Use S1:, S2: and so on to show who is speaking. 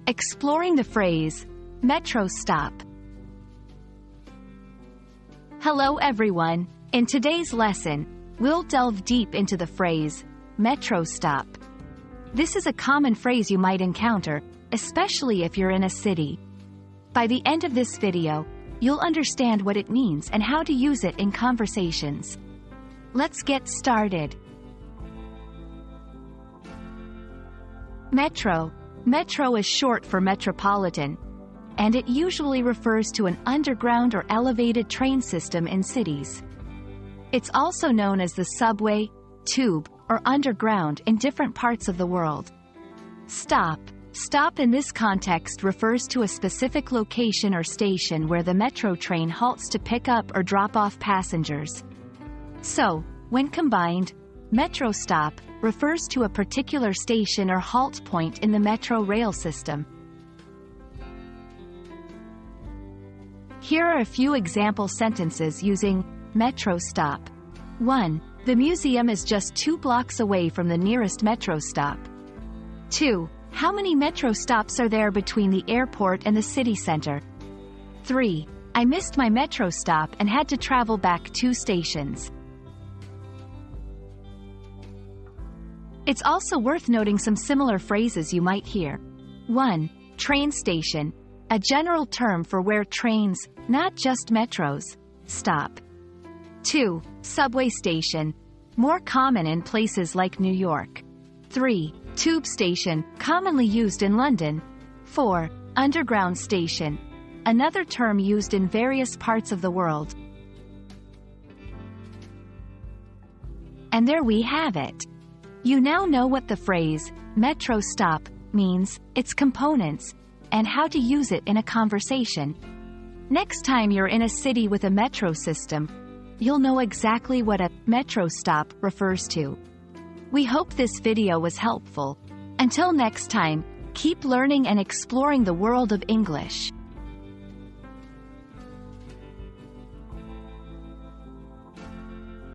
S1: Exploring the phrase, Metro Stop. Hello everyone. In today's lesson, we'll delve deep into the phrase, Metro Stop. This is a common phrase you might encounter, especially if you're in a city. By the end of this video, you'll understand what it means and how to use it in conversations. Let's get started. Metro. Metro is short for metropolitan, and it usually refers to an underground or elevated train system in cities. It's also known as the subway, tube, or underground in different parts of the world. Stop. Stop in this context refers to a specific location or station where the metro train halts to pick up or drop off passengers. So, when combined, Metro Stop refers to a particular station or halt point in the metro rail system. Here are a few example sentences using Metro Stop. 1. The museum is just 2 blocks away from the nearest metro stop. 2. How many metro stops are there between the airport and the city center? 3. I missed my metro stop and had to travel back 2 stations. It's also worth noting some similar phrases you might hear. 1. Train station, a general term for where trains, not just metros, stop. 2. Subway station, more common in places like New York. 3. Tube station, commonly used in London. 4. Underground station, another term used in various parts of the world. And there we have it. You now know what the phrase, Metro Stop, means, its components, and how to use it in a conversation. Next time you're in a city with a metro system, you'll know exactly what a metro stop refers to. We hope this video was helpful. Until next time, keep learning and exploring the world of English.